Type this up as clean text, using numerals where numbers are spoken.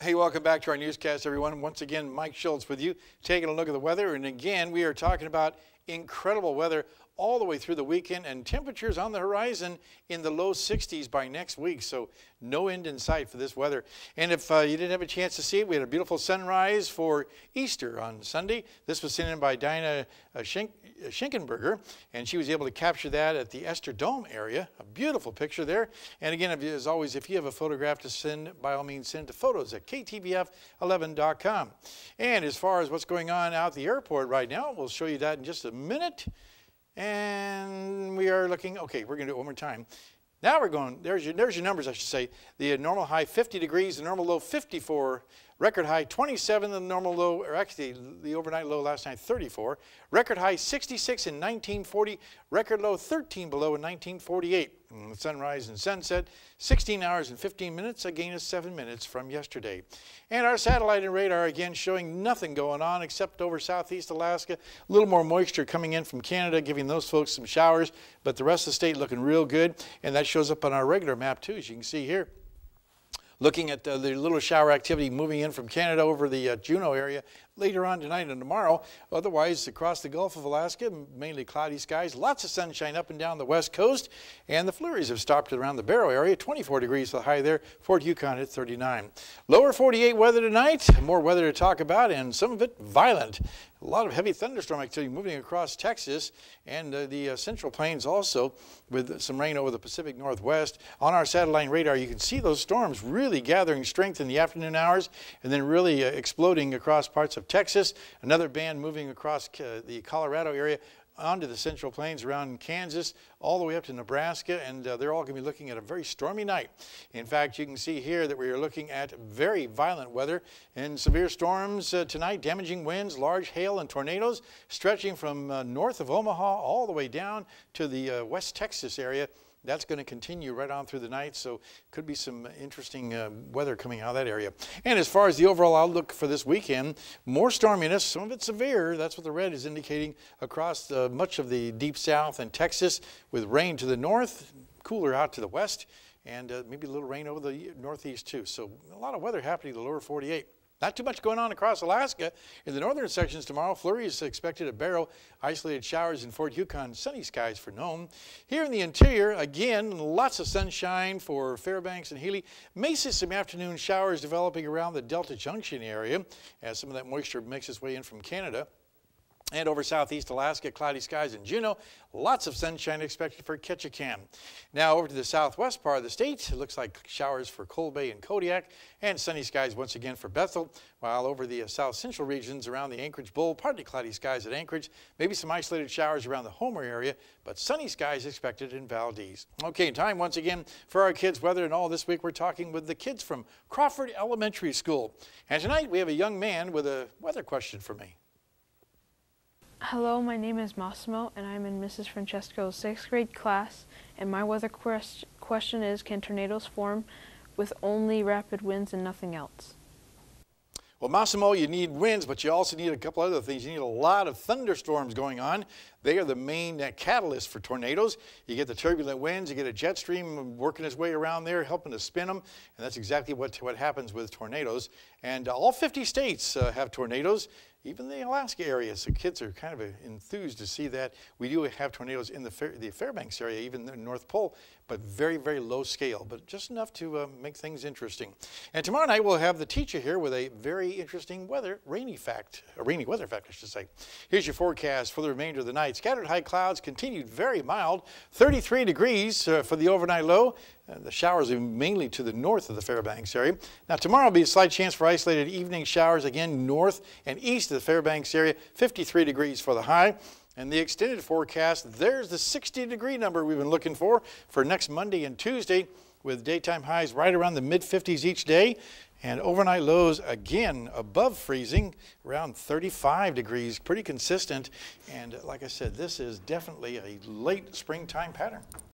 Hey, welcome back to our newscast, everyone. Once again, Mike Schultz with you, taking a look at the weather. And again, we are talking about incredible weather all the way through the weekend, and temperatures on the horizon in the low 60s by next week. So no end in sight for this weather. And if you didn't have a chance to see it, we had a beautiful sunrise for Easter on Sunday. This was sent in by Dinah Schinkenberger, and she was able to capture that at the Esther Dome area. A beautiful picture there. And again, as always, if you have a photograph to send, by all means, send to photos at ktvf11.com. And as far as what's going on out at the airport right now, we'll show you that in just a minute. And we are looking, okay, we're going to do it one more time. Now we're going, there's your numbers, I should say. The normal high 50 degrees, the normal low 54, record high 27, the normal low, or actually the overnight low last night 34, record high 66 in 1940, record low 13 below in 1948. And sunrise and sunset, 16 hours and 15 minutes, a gain of 7 minutes from yesterday. And our satellite and radar again showing nothing going on except over southeast Alaska. A little more moisture coming in from Canada, giving those folks some showers, but the rest of the state looking real good. And that shows up on our regular map too, as you can see here. Looking at the little shower activity moving in from Canada over the Juneau area later on tonight and tomorrow. Otherwise, across the Gulf of Alaska, mainly cloudy skies, lots of sunshine up and down the west coast, and the flurries have stopped around the Barrow area, 24 degrees the high there, Fort Yukon at 39. Lower 48 weather tonight, more weather to talk about, and some of it violent. A lot of heavy thunderstorm activity moving across Texas and the Central Plains also, with some rain over the Pacific Northwest. On our satellite radar, you can see those storms really gathering strength in the afternoon hours and then really exploding across parts of Texas. Another band moving across the Colorado area onto the Central Plains around Kansas, all the way up to Nebraska, and they're all going to be looking at a very stormy night. In fact, you can see here that we are looking at very violent weather and severe storms tonight, damaging winds, large hail and tornadoes stretching from north of Omaha all the way down to the West Texas area. That's going to continue right on through the night, so could be some interesting weather coming out of that area. And as far as the overall outlook for this weekend, more storminess, some of it severe. That's what the red is indicating across much of the deep south and Texas, with rain to the north, cooler out to the west, and maybe a little rain over the northeast too. So a lot of weather happening in the lower 48. Not too much going on across Alaska. In the northern sections tomorrow, flurries expected at Barrow, isolated showers in Fort Yukon, sunny skies for Nome. Here in the interior, again, lots of sunshine for Fairbanks and Healy. May see some afternoon showers developing around the Delta Junction area as some of that moisture makes its way in from Canada. And over southeast Alaska, cloudy skies in Juneau, lots of sunshine expected for Ketchikan. Now over to the southwest part of the state, it looks like showers for Cold Bay and Kodiak, and sunny skies once again for Bethel, while over the south central regions around the Anchorage Bowl, partly cloudy skies at Anchorage, maybe some isolated showers around the Homer area, but sunny skies expected in Valdez. Okay, time once again for our kids' weather, and all this week we're talking with the kids from Crawford Elementary School. And tonight we have a young man with a weather question for me. Hello, my name is Massimo, and I'm in Mrs. Francesco's 6th grade class, and my weather question is, can tornadoes form with only rapid winds and nothing else? Well, Massimo, you need winds, but you also need a couple other things. You need a lot of thunderstorms going on. They are the main catalyst for tornadoes. You get the turbulent winds, you get a jet stream working its way around there, helping to spin them, and that's exactly what happens with tornadoes. And all 50 states have tornadoes, even the Alaska area. So kids are kind of enthused to see that. We do have tornadoes in the Fairbanks area, even the North Pole, but very, very low scale, but just enough to make things interesting. And tomorrow night we'll have the teacher here with a very interesting rainy weather fact, I should say. Here's your forecast for the remainder of the night. Scattered high clouds continued very mild, 33 degrees for the overnight low. The showers are mainly to the north of the Fairbanks area. Now tomorrow will be a slight chance for isolated evening showers again north and east of the Fairbanks area, 53 degrees for the high. And the extended forecast, there's the 60-degree number we've been looking for next Monday and Tuesday, with daytime highs right around the mid-50s each day, and overnight lows again above freezing, around 35 degrees, pretty consistent. And like I said, this is definitely a late springtime pattern.